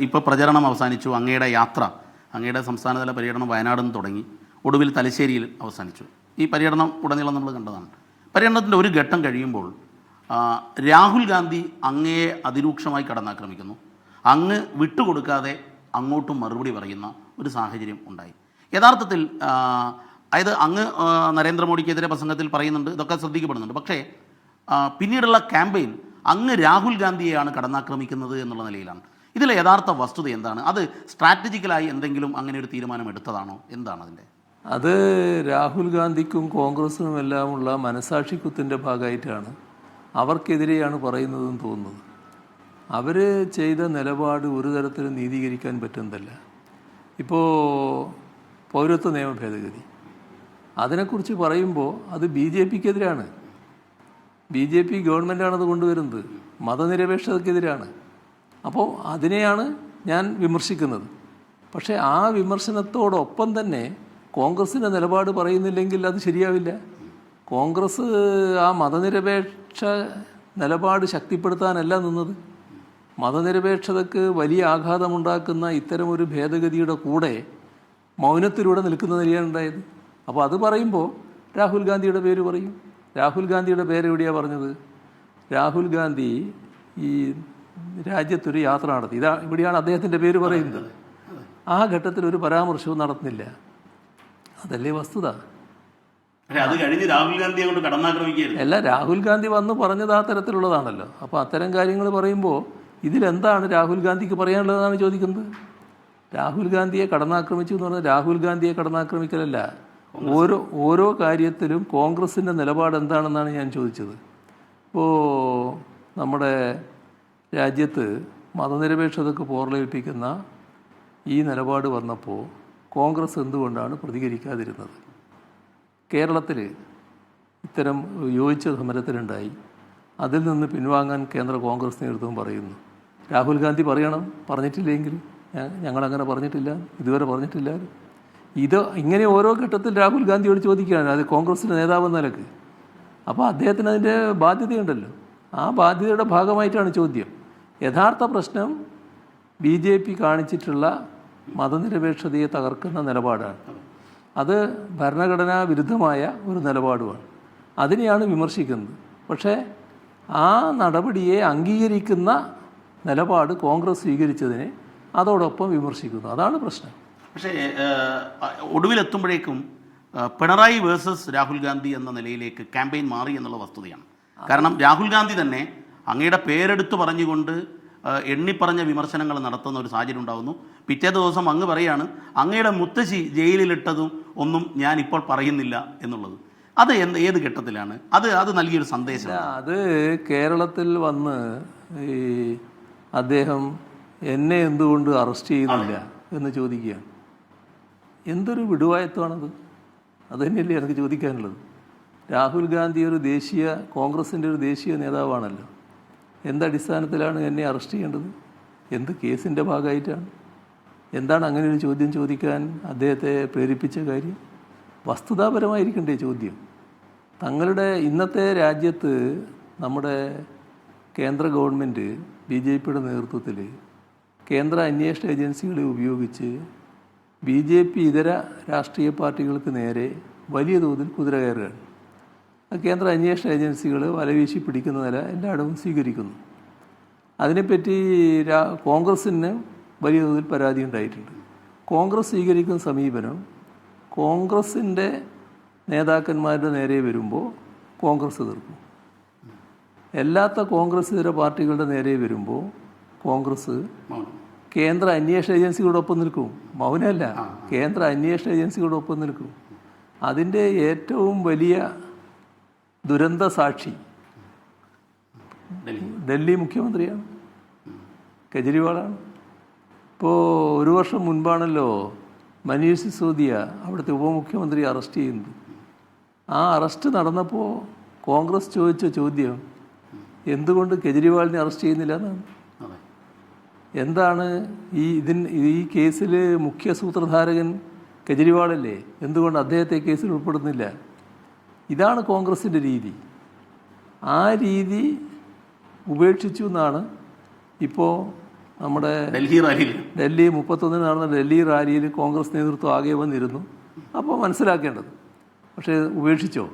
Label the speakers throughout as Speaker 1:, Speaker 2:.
Speaker 1: ഇപ്പോൾ പ്രചരണം അവസാനിച്ചു. അങ്ങയുടെ യാത്ര, അങ്ങയുടെ സംസ്ഥാനതല പര്യടനം വയനാട് നിന്ന് തുടങ്ങി, ഒടുവിൽ തലശ്ശേരിയിൽ അവസാനിച്ചു. ഈ പര്യടനം ഉടനീളം നമ്മൾ കണ്ടതാണ്. പര്യടനത്തിൻ്റെ ഒരു ഘട്ടം കഴിയുമ്പോൾ രാഹുൽ ഗാന്ധി അങ്ങയെ അതിരൂക്ഷമായി കടന്നാക്രമിക്കുന്നു. അങ്ങ് വിട്ടുകൊടുക്കാതെ അങ്ങോട്ടും മറുപടി പറയുന്ന ഒരു സാഹചര്യം ഉണ്ടായി. യഥാർത്ഥത്തിൽ അതായത് അങ്ങ് നരേന്ദ്രമോദിക്കെതിരെ പ്രസംഗത്തിൽ പറയുന്നുണ്ട്, ഇതൊക്കെ ശ്രദ്ധിക്കപ്പെടുന്നുണ്ട്. പക്ഷേ പിന്നീടുള്ള ക്യാമ്പയിൻ അങ്ങ് രാഹുൽ ഗാന്ധിയെയാണ് കടന്നാക്രമിക്കുന്നത് എന്നുള്ള നിലയിലാണ്. ഇതിലെ യഥാർത്ഥ വസ്തുത എന്താണ്? അത് സ്ട്രാറ്റജിക്കലായി എന്തെങ്കിലും അങ്ങനെ ഒരു തീരുമാനം എടുത്തതാണോ? എന്താണ് അതിൻ്റെ?
Speaker 2: അത് രാഹുൽ ഗാന്ധിക്കും കോൺഗ്രസിനും എല്ലാമുള്ള മനസാക്ഷിക്കുത്തിൻ്റെ ഭാഗമായിട്ടാണ്, അവർക്കെതിരെയാണ് പറയുന്നതെന്ന് തോന്നുന്നത്. അവർ ചെയ്ത നിലപാട് ഒരു തരത്തിലും നീതീകരിക്കാൻ പറ്റുന്നതല്ല. ഇപ്പോൾ പൗരത്വ നിയമ ഭേദഗതി, അതിനെക്കുറിച്ച് പറയുമ്പോൾ അത് BJPക്കെതിരാണ്. BJP ഗവൺമെൻറ്റാണത് കൊണ്ടുവരുന്നത്, മതനിരപേക്ഷതയ്ക്കെതിരാണ്. അപ്പോൾ അതിനെയാണ് ഞാൻ വിമർശിക്കുന്നത്. പക്ഷേ ആ വിമർശനത്തോടൊപ്പം തന്നെ കോൺഗ്രസിൻ്റെ നിലപാട് പറയുന്നില്ലെങ്കിൽ അത് ശരിയാവില്ല. കോൺഗ്രസ് ആ മതനിരപേക്ഷ നിലപാട് ശക്തിപ്പെടുത്താനല്ല നിന്നത്. മതനിരപേക്ഷതയ്ക്ക് വലിയ ആഘാതമുണ്ടാക്കുന്ന ഇത്തരമൊരു ഭേദഗതിയുടെ കൂടെ മൗനത്തിലൂടെ നിൽക്കുന്ന നിലയാണ് ഉണ്ടായത്. അപ്പോൾ അത് പറയുമ്പോൾ രാഹുൽ ഗാന്ധിയുടെ പേര് പറയും. രാഹുൽ ഗാന്ധിയുടെ പേര് എവിടെയാണ് പറഞ്ഞത്? രാഹുൽ ഗാന്ധി ഈ രാജ്യത്തൊരു യാത്ര നടത്തി, ഇവിടെയാണ് അദ്ദേഹത്തിൻ്റെ പേര് പറയുന്നത്. ആ ഘട്ടത്തിൽ ഒരു പരാമർശവും നടത്തുന്നില്ല. അതല്ലേ വസ്തുത?
Speaker 1: അത് കഴിഞ്ഞ് രാഹുൽ ഗാന്ധി അങ്ങോട്ട് കടന്നാക്രമിക്കുകയായിരുന്നു.
Speaker 2: അല്ല, രാഹുൽ ഗാന്ധി വന്ന് പറഞ്ഞത് ആ തരത്തിലുള്ളതാണല്ലോ. അപ്പോൾ അത്തരം കാര്യങ്ങൾ പറയുമ്പോൾ ഇതിലെന്താണ് രാഹുൽ ഗാന്ധിക്ക് പറയാനുള്ളതെന്നാണ് ചോദിക്കുന്നത്. രാഹുൽ ഗാന്ധിയെ കടന്നാക്രമിച്ചു എന്ന് പറഞ്ഞാൽ രാഹുൽ ഗാന്ധിയെ കടന്നാക്രമിക്കലല്ല. ഓരോ കാര്യത്തിലും കോൺഗ്രസിൻ്റെ നിലപാട് എന്താണെന്നാണ് ഞാൻ ചോദിച്ചത്. ഇപ്പോൾ നമ്മുടെ രാജ്യത്ത് മതനിരപേക്ഷതയ്ക്ക് പോറലേൽപ്പിക്കുന്ന ഈ നിലപാട് വന്നപ്പോൾ കോൺഗ്രസ് എന്തുകൊണ്ടാണ് പ്രതികരിക്കാതിരുന്നത്? കേരളത്തിൽ ഇത്തരം യോജിച്ച സമരത്തിലുണ്ടായി, അതിൽ നിന്ന് പിൻവാങ്ങാൻ കേന്ദ്ര കോൺഗ്രസ് നേതൃത്വം പറയുന്നു. രാഹുൽ ഗാന്ധി പറയണം, പറഞ്ഞിട്ടില്ലെങ്കിൽ ഞങ്ങളങ്ങനെ പറഞ്ഞിട്ടില്ല, ഇതുവരെ പറഞ്ഞിട്ടില്ല. ഇങ്ങനെ ഓരോ ഘട്ടത്തിൽ രാഹുൽ ഗാന്ധിയോട് ചോദിക്കുകയാണ്, അത് കോൺഗ്രസിൻ്റെ നേതാവെന്ന നിലക്ക്. അപ്പോൾ അദ്ദേഹത്തിന് അതിൻ്റെ ബാധ്യതയുണ്ടല്ലോ. ആ ബാധ്യതയുടെ ഭാഗമായിട്ടാണ് ചോദ്യം. യഥാർത്ഥ പ്രശ്നം BJP കാണിച്ചിട്ടുള്ള മതനിരപേക്ഷതയെ തകർക്കുന്ന നിലപാടാണ്. അത് ഭരണഘടനാ വിരുദ്ധമായ ഒരു നിലപാടുമാണ്. അതിനെയാണ് വിമർശിക്കുന്നത്. പക്ഷേ ആ നടപടിയെ അംഗീകരിക്കുന്ന നിലപാട് കോൺഗ്രസ് സ്വീകരിച്ചതിനെ അതോടൊപ്പം വിമർശിക്കുന്നു. അതാണ് പ്രശ്നം.
Speaker 1: പക്ഷേ ഒടുവിലെത്തുമ്പോഴേക്കും പിണറായി വേഴ്സസ് രാഹുൽ ഗാന്ധി എന്ന നിലയിലേക്ക് ക്യാമ്പയിൻ മാറി എന്നുള്ള വസ്തുതയാണ്. കാരണം രാഹുൽ ഗാന്ധി തന്നെ അങ്ങയുടെ പേരെടുത്ത് പറഞ്ഞുകൊണ്ട് എണ്ണിപ്പറഞ്ഞ വിമർശനങ്ങൾ നടത്തുന്ന ഒരു സാഹചര്യം ഉണ്ടാകുന്നു. പിറ്റേ ദിവസം അങ്ങ് പറയാണ്, അങ്ങയുടെ മുത്തശ്ശി ജയിലിലിട്ടതും ഒന്നും ഞാൻ ഇപ്പോൾ പറയുന്നില്ല എന്നുള്ളത്. അത് ഏത് ഘട്ടത്തിലാണ് അത് നൽകിയൊരു സന്ദേശം?
Speaker 2: അത് കേരളത്തിൽ വന്ന് ഈ അദ്ദേഹം എന്നെ എന്തുകൊണ്ട് അറസ്റ്റ് ചെയ്യുന്നില്ല എന്ന് ചോദിക്കുകയാണ്. എന്തൊരു വിടുവായത്വമാണത്? അത് തന്നെയല്ലേ എനിക്ക് ചോദിക്കാനുള്ളത്. രാഹുൽ ഗാന്ധി ഒരു കോൺഗ്രസിൻ്റെ ഒരു ദേശീയ നേതാവാണല്ലോ. എന്തടിസ്ഥാനത്തിലാണ് എന്നെ അറസ്റ്റ് ചെയ്യേണ്ടത്? എന്ത് കേസിൻ്റെ ഭാഗമായിട്ടാണ്? എന്താണ് അങ്ങനെ ഒരു ചോദ്യം ചോദിക്കാൻ അദ്ദേഹത്തെ പ്രേരിപ്പിച്ച കാര്യം? വസ്തുതാപരമായിരിക്കണ്ടേ ചോദ്യം? തങ്ങളുടെ ഇന്നത്തെ രാജ്യത്ത് നമ്മുടെ കേന്ദ്ര ഗവൺമെൻറ് BJPയുടെ നേതൃത്വത്തിൽ കേന്ദ്ര അന്വേഷണ ഏജൻസികളെ ഉപയോഗിച്ച് BJP ഇതര രാഷ്ട്രീയ പാർട്ടികൾക്ക് നേരെ വലിയ തോതിൽ കുതിര കയറുകയാണ്. കേന്ദ്ര അന്വേഷണ ഏജൻസികൾ വലവീശി പിടിക്കുന്ന നില എല്ലായിടവും സ്വീകരിക്കുന്നു. അതിനെപ്പറ്റി കോൺഗ്രസ്സിന് വലിയ തോതിൽ പരാതി ഉണ്ടായിട്ടുണ്ട്. കോൺഗ്രസ് സ്വീകരിക്കുന്ന സമീപനം കോൺഗ്രസിൻ്റെ നേതാക്കന്മാരുടെ നേരെ വരുമ്പോൾ കോൺഗ്രസ് എതിർക്കും. അല്ലാത്ത കോൺഗ്രസ് ഇതര പാർട്ടികളുടെ നേരെ വരുമ്പോൾ കോൺഗ്രസ് കേന്ദ്ര അന്വേഷണ ഏജൻസികളോടൊപ്പം നിൽക്കും. മൗനമല്ല, കേന്ദ്ര അന്വേഷണ ഏജൻസികളോടൊപ്പം നിൽക്കും. അതിൻ്റെ ഏറ്റവും വലിയ ദുരന്ത സാക്ഷി ഡൽഹി മുഖ്യമന്ത്രിയാണ്, കെജ്രിവാളാണ്. ഇപ്പോൾ ഒരു വർഷം മുൻപാണല്ലോ മനീഷ് സിസോദിയ അവിടുത്തെ ഉപമുഖ്യമന്ത്രി അറസ്റ്റ് ചെയ്യുന്നത്. ആ അറസ്റ്റ് നടന്നപ്പോൾ കോൺഗ്രസ് ചോദിച്ച ചോദ്യം എന്തുകൊണ്ട് കെജ്രിവാളിനെ അറസ്റ്റ് ചെയ്യുന്നില്ല എന്നാണ്. എന്താണ് ഈ കേസിൽ മുഖ്യ സൂത്രധാരകൻ കെജ്രിവാളല്ലേ, എന്തുകൊണ്ട് അദ്ദേഹത്തെ കേസിൽ ഉൾപ്പെടുന്നില്ല? ഇതാണ് കോൺഗ്രസിൻ്റെ രീതി. ആ രീതി ഉപേക്ഷിച്ചു എന്നാണ് ഇപ്പോൾ നമ്മുടെ
Speaker 1: ഡൽഹി റാലിയിൽ
Speaker 2: ഡൽഹി 31 നടന്ന ഡൽഹി റാലിയിൽ കോൺഗ്രസ് നേതൃത്വം ആകെ വന്നിരുന്നു. അപ്പോൾ മനസ്സിലാക്കേണ്ടത്. പക്ഷേ ഉപേക്ഷിച്ചോ?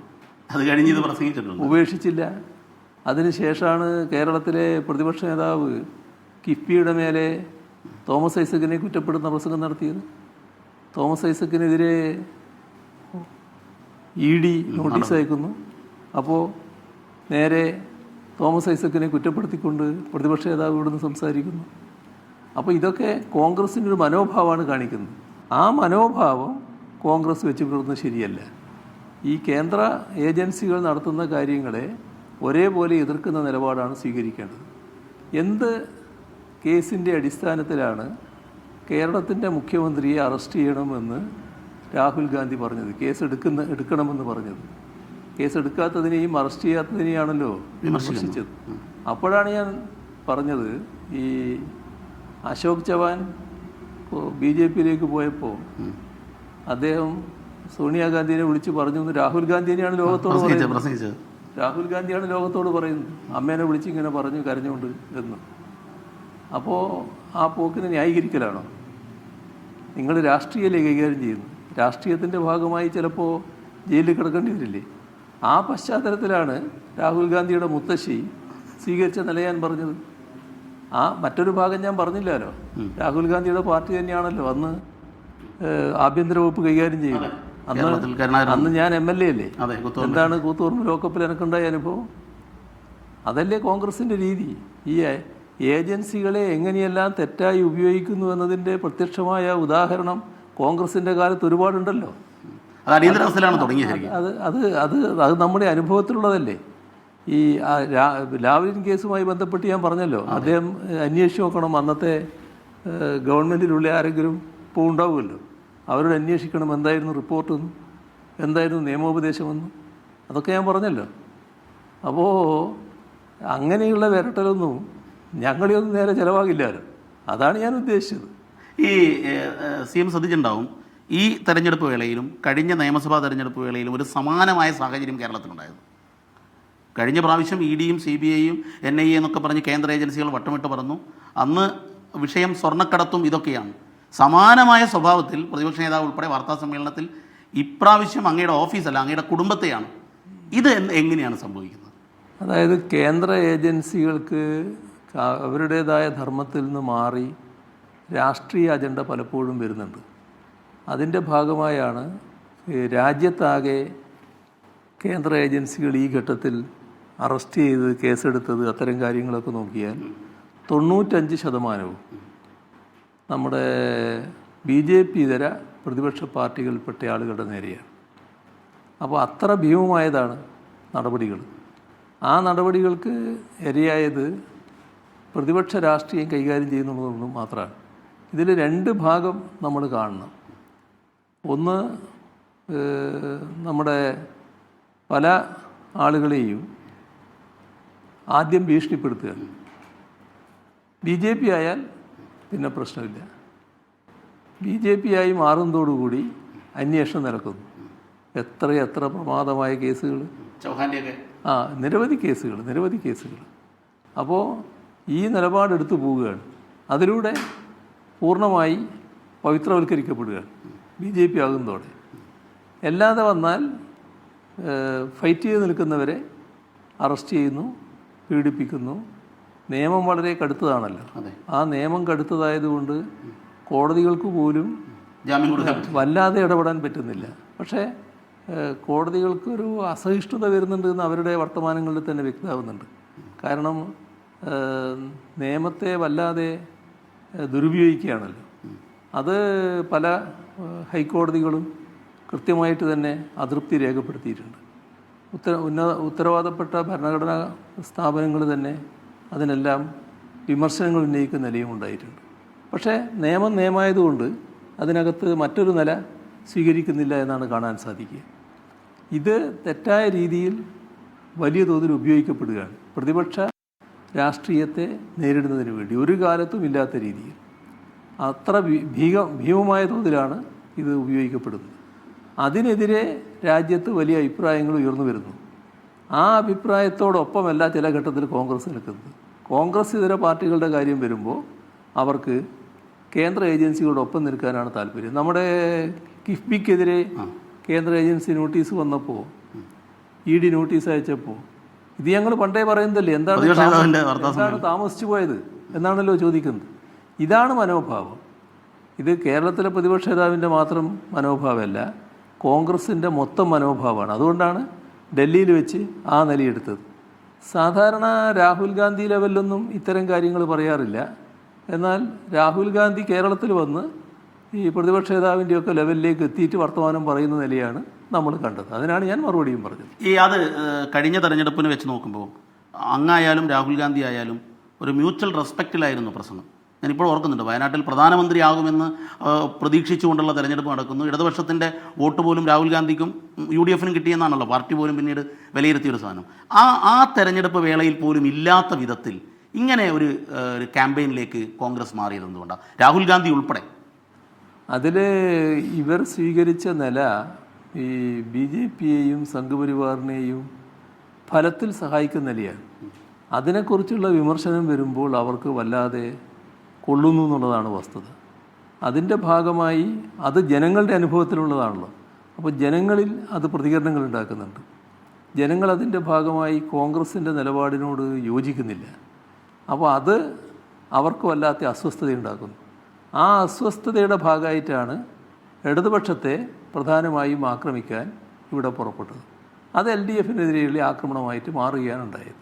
Speaker 1: അത് കഴിഞ്ഞ് ഇത് പ്രസംഗിച്ചിട്ടുണ്ട്.
Speaker 2: ഉപേക്ഷിച്ചില്ല. അതിനുശേഷമാണ് കേരളത്തിലെ പ്രതിപക്ഷ നേതാവ് കിഫ്ബിയുടെ മേലെ തോമസ് ഐസക്കിനെ കുറ്റപ്പെടുന്ന പ്രസംഗം നടത്തിയത്. തോമസ് ഐസക്കിനെതിരെ ED നോട്ടീസ് അയക്കുന്നു. അപ്പോൾ നേരെ തോമസ് ഐസക്കിനെ കുറ്റപ്പെടുത്തിക്കൊണ്ട് പ്രതിപക്ഷ നേതാവ് ഇവിടുന്ന് സംസാരിക്കുന്നു. അപ്പോൾ ഇതൊക്കെ കോൺഗ്രസിൻ്റെ ഒരു മനോഭാവമാണ് കാണിക്കുന്നത്. ആ മനോഭാവം കോൺഗ്രസ് വെച്ച് പുലർത്തുന്നത് ശരിയല്ല. ഈ കേന്ദ്ര ഏജൻസികൾ നടത്തുന്ന കാര്യങ്ങളെ ഒരേപോലെ എതിർക്കുന്ന നിലപാടാണ് സ്വീകരിക്കേണ്ടത്. എന്ത് കേസിൻ്റെ അടിസ്ഥാനത്തിലാണ് കേരളത്തിൻ്റെ മുഖ്യമന്ത്രിയെ അറസ്റ്റ് ചെയ്യണമെന്ന് രാഹുൽ ഗാന്ധി പറഞ്ഞത്? കേസ് എടുക്കണമെന്ന് പറഞ്ഞത്. കേസ് എടുക്കാത്തതിനെയും അറസ്റ്റ് ചെയ്യാത്തതിനെയാണല്ലോ വിമർശിച്ചത്. അപ്പോഴാണ് ഞാൻ പറഞ്ഞത്, ഈ അശോക് ചവാൻ BJPയിലേക്ക് പോയപ്പോൾ അദ്ദേഹം സോണിയാഗാന്ധിനെ വിളിച്ച് പറഞ്ഞു എന്ന് രാഹുൽ ഗാന്ധിനെയാണ് ലോകത്തോട് പറയുന്നത്. രാഹുൽ ഗാന്ധിയാണ് ലോകത്തോട് പറയുന്നത്, അമ്മേനെ വിളിച്ച് ഇങ്ങനെ പറഞ്ഞു കരഞ്ഞുകൊണ്ട് എന്ന്. അപ്പോൾ ആ പോക്കിനെ ന്യായീകരിക്കലാണോ? നിങ്ങൾ രാഷ്ട്രീയമല്ലേ കൈകാര്യം ചെയ്യുന്നു? രാഷ്ട്രീയത്തിൻ്റെ ഭാഗമായി ചിലപ്പോൾ ജയിലിൽ കിടക്കേണ്ടി വരില്ലേ? ആ പശ്ചാത്തലത്തിലാണ് രാഹുൽ ഗാന്ധിയുടെ മുത്തശ്ശി സ്വീകരിച്ച നില ഞാൻ പറഞ്ഞത്. ആ മറ്റൊരു ഭാഗം ഞാൻ പറഞ്ഞില്ലല്ലോ. രാഹുൽ ഗാന്ധിയുടെ പാർട്ടി തന്നെയാണല്ലോ അന്ന് ആഭ്യന്തര വകുപ്പ് കൈകാര്യം ചെയ്യുന്നത്. അന്ന് ഞാൻ MLA അല്ലേ? എന്താണ് കൂത്തുപറമ്പ് ലോക്കപ്പിൽ എനിക്കുണ്ടായ അനുഭവം? അതല്ലേ കോൺഗ്രസിൻ്റെ രീതി. ഈ ഏജൻസികളെ എങ്ങനെയെല്ലാം തെറ്റായി ഉപയോഗിക്കുന്നു എന്നതിൻ്റെ പ്രത്യക്ഷമായ ഉദാഹരണം കോൺഗ്രസിൻ്റെ കാലത്ത് ഒരുപാടുണ്ടല്ലോ. അത് നമ്മുടെ അനുഭവത്തിലുള്ളതല്ലേ. ഈ ലാവ്ലിൻ കേസുമായി ബന്ധപ്പെട്ട് ഞാൻ പറഞ്ഞല്ലോ, അദ്ദേഹം അന്വേഷിച്ച് നോക്കണം. അന്നത്തെ ഗവൺമെൻറ്റിലുള്ള ആരെങ്കിലും ഇപ്പോൾ ഉണ്ടാവുമല്ലോ, അവരോട് അന്വേഷിക്കണം എന്തായിരുന്നു റിപ്പോർട്ടെന്നും എന്തായിരുന്നു നിയമോപദേശമെന്നും. അതൊക്കെ ഞാൻ പറഞ്ഞല്ലോ. അപ്പോൾ അങ്ങനെയുള്ള വിരട്ടലൊന്നും ഞങ്ങളെയൊന്നും നേരെ ചിലവാകില്ലല്ലോ. അതാണ് ഞാൻ ഉദ്ദേശിച്ചത്.
Speaker 1: ഈ CM ശ്രദ്ധിച്ചിട്ടുണ്ടാവും, ഈ തെരഞ്ഞെടുപ്പ് വേളയിലും കഴിഞ്ഞ നിയമസഭാ തെരഞ്ഞെടുപ്പ് വേളയിലും ഒരു സമാനമായ സാഹചര്യം കേരളത്തിലുണ്ടായിരുന്നു. കഴിഞ്ഞ പ്രാവശ്യം EDയും CBIയും NIA എന്നൊക്കെ പറഞ്ഞ് കേന്ദ്ര ഏജൻസികൾ വട്ടമിട്ട് പറന്നു. അന്ന് വിഷയം സ്വർണ്ണക്കടത്തും ഇതൊക്കെയാണ്. സമാനമായ സ്വഭാവത്തിൽ പ്രതിപക്ഷ നേതാവ് ഉൾപ്പെടെ വാർത്താ സമ്മേളനത്തിൽ ഇപ്രാവശ്യം അങ്ങയുടെ ഓഫീസല്ല അങ്ങയുടെ കുടുംബത്തെയാണ്. ഇത് എങ്ങനെയാണ് സംഭവിക്കുന്നത്?
Speaker 2: അതായത് കേന്ദ്ര ഏജൻസികൾക്ക് അവരുടേതായ ധർമ്മത്തിൽ നിന്ന് മാറി രാഷ്ട്രീയ അജണ്ട പലപ്പോഴും വരുന്നുണ്ട്. അതിൻ്റെ ഭാഗമായാണ് രാജ്യത്താകെ കേന്ദ്ര ഏജൻസികൾ ഈ ഘട്ടത്തിൽ അറസ്റ്റ് ചെയ്ത് കേസെടുത്തത്. അത്തരം കാര്യങ്ങളൊക്കെ നോക്കിയാൽ 95% നമ്മുടെ BJP ഇതര പ്രതിപക്ഷ പാർട്ടികളിൽപ്പെട്ട ആളുകളുടെ നേരെയാണ്. അപ്പോൾ അത്ര ഭീമമായതാണ് നടപടികൾ. ആ നടപടികൾക്ക് ഇരയായത് പ്രതിപക്ഷ രാഷ്ട്രീയം കൈകാര്യം ചെയ്യുന്നതൊന്നും മാത്രമാണ്. ഇതിൽ 2 ഭാഗം നമ്മൾ കാണണം. ഒന്ന്, നമ്മുടെ പല ആളുകളെയും ആദ്യം ഭീഷണിപ്പെടുത്തുക. BJP ആയാൽ പിന്നെ പ്രശ്നമില്ല. BJP ആയി മാറുന്നതോടുകൂടി അന്വേഷണം നടക്കുന്നു. എത്ര പ്രമാദമായ കേസുകൾ, നിരവധി കേസുകൾ. അപ്പോൾ ഈ നിലപാടെടുത്തു പോവുകയാണ്. അതിലൂടെ പൂർണ്ണമായി പവിത്രവൽക്കരിക്കപ്പെടുകയാണ് BJP ആകുന്നതോടെ. അല്ലാതെ വന്നാൽ ഫൈറ്റ് ചെയ്ത് നിൽക്കുന്നവരെ അറസ്റ്റ് ചെയ്യുന്നു, പീഡിപ്പിക്കുന്നു. നിയമം വളരെ കടുത്തതാണല്ലോ. ആ നിയമം കടുത്തതായതുകൊണ്ട് കോടതികൾക്ക് പോലും വല്ലാതെ ഇടപെടാൻ പറ്റുന്നില്ല. പക്ഷേ കോടതികൾക്കൊരു അസഹിഷ്ണുത വരുന്നുണ്ട് എന്ന് അവരുടെ വർത്തമാനങ്ങളിൽ തന്നെ വ്യക്തമാവുന്നുണ്ട്. കാരണം നിയമത്തെ വല്ലാതെ ദുരുപയോഗിക്കുകയാണല്ലോ. അത് പല ഹൈക്കോടതികളും കൃത്യമായിട്ട് തന്നെ അതൃപ്തി രേഖപ്പെടുത്തിയിട്ടുണ്ട്. ഉത്തരവാദപ്പെട്ട ഭരണഘടനാ സ്ഥാപനങ്ങൾ തന്നെ അതിനെല്ലാം വിമർശനങ്ങൾ ഉന്നയിക്കുന്ന നിലയും ഉണ്ടായിട്ടുണ്ട്. പക്ഷേ നിയമമായതുകൊണ്ട് അതിനകത്ത് മറ്റൊരു നില സ്വീകരിക്കുന്നില്ല എന്നാണ് കാണാൻ സാധിക്കുക. ഇത് തെറ്റായ രീതിയിൽ വലിയ തോതിൽ ഉപയോഗിക്കപ്പെടുകയാണ് പ്രതിപക്ഷ രാഷ്ട്രീയത്തെ നേരിടുന്നതിന് വേണ്ടി. ഒരു കാലത്തും ഇല്ലാത്ത രീതിയിൽ അത്ര ഭീമമായ തോതിലാണ് ഇത് ഉപയോഗിക്കപ്പെടുന്നത്. അതിനെതിരെ രാജ്യത്ത് വലിയ അഭിപ്രായങ്ങൾ ഉയർന്നു വരുന്നു. ആ അഭിപ്രായത്തോടൊപ്പമല്ല ചില ഘട്ടത്തിൽ കോൺഗ്രസ് നിൽക്കുന്നത്. കോൺഗ്രസ് ഇതര പാർട്ടികളുടെ കാര്യം വരുമ്പോൾ അവർക്ക് കേന്ദ്ര ഏജൻസികളോടൊപ്പം നിൽക്കാനാണ് താല്പര്യം. നമ്മുടെ കിഫ്ബിക്കെതിരെ കേന്ദ്ര ഏജൻസി നോട്ടീസ് വന്നപ്പോൾ, ED നോട്ടീസ് അയച്ചപ്പോൾ, ഇത് ഞങ്ങൾ പണ്ടേ പറയുന്നതല്ലേ, എന്താണ് താമസിച്ചു പോയത് എന്നാണല്ലോ ചോദിക്കുന്നത്. ഇതാണ് മനോഭാവം. ഇത് കേരളത്തിലെ പ്രതിപക്ഷ നേതാവിൻ്റെ മാത്രം മനോഭാവമല്ല, കോൺഗ്രസിൻ്റെ മൊത്തം മനോഭാവമാണ്. അതുകൊണ്ടാണ് ഡൽഹിയിൽ വെച്ച് ആ നിലയെടുത്തത്. സാധാരണ രാഹുൽ ഗാന്ധി ലെവലിലൊന്നും ഇത്തരം കാര്യങ്ങൾ പറയാറില്ല. എന്നാൽ രാഹുൽ ഗാന്ധി കേരളത്തിൽ വന്ന് ഈ പ്രതിപക്ഷ നേതാവിൻ്റെയൊക്കെ ലെവലിലേക്ക് എത്തിയിട്ട് വർത്തമാനം പറയുന്ന നിലയാണ് നമ്മൾ കണ്ടത്. അതിനാണ് ഞാൻ മറുപടിയും പറഞ്ഞത്.
Speaker 1: അത് കഴിഞ്ഞ തെരഞ്ഞെടുപ്പിന് വെച്ച് നോക്കുമ്പോൾ അങ്ങായാലും രാഹുൽ ഗാന്ധി ആയാലും ഒരു മ്യൂച്വൽ റെസ്പെക്റ്റിലായിരുന്നു പ്രസംഗം. ഞാനിപ്പോൾ ഓർക്കുന്നുണ്ട്, വയനാട്ടിൽ പ്രധാനമന്ത്രിയാകുമെന്ന് പ്രതീക്ഷിച്ചുകൊണ്ടുള്ള തെരഞ്ഞെടുപ്പ് നടക്കുന്നു. ഇടതുപക്ഷത്തിൻ്റെ വോട്ട് പോലും രാഹുൽ ഗാന്ധിക്കും UDFനും കിട്ടിയെന്നാണല്ലോ പാർട്ടി പോലും പിന്നീട് വിലയിരുത്തിയൊരു സാധനം. ആ തെരഞ്ഞെടുപ്പ് വേളയിൽ പോലും ഇല്ലാത്ത വിധത്തിൽ ഇങ്ങനെ ഒരു ക്യാമ്പയിനിലേക്ക് കോൺഗ്രസ് മാറിയത് എന്തുകൊണ്ടാണ്, രാഹുൽ ഗാന്ധി ഉൾപ്പെടെ?
Speaker 2: അതിൽ ഇവർ സ്വീകരിച്ച നില ഈ BJPയെയും സംഘപരിവാറിനെയും ഫലത്തിൽ സഹായിക്കുന്ന നിലയാണ്. അതിനെക്കുറിച്ചുള്ള വിമർശനം വരുമ്പോൾ അവർക്ക് വല്ലാതെ കൊള്ളുന്നു എന്നുള്ളതാണ് വസ്തുത. അതിൻ്റെ ഭാഗമായി അത് ജനങ്ങളുടെ അനുഭവത്തിലുള്ളതാണല്ലോ. അപ്പോൾ ജനങ്ങളിൽ അത് പ്രതികരണങ്ങൾ ഉണ്ടാക്കുന്നുണ്ട്. ജനങ്ങൾ അതിൻ്റെ ഭാഗമായി കോൺഗ്രസിൻ്റെ നിലപാടിനോട് യോജിക്കുന്നില്ല. അപ്പോൾ അത് അവർക്ക് വല്ലാത്ത അസ്വസ്ഥതയുണ്ടാക്കുന്നു. ആ അസ്വസ്ഥതയുടെ ഭാഗമായിട്ടാണ് ഇടതുപക്ഷത്തെ പ്രധാനമായും ആക്രമിക്കാൻ ഇവിടെ പുറപ്പെട്ടത്. അത് LDFനെതിരെയുള്ള ആക്രമണമായിട്ട് മാറുകയാണ് ഉണ്ടായത്.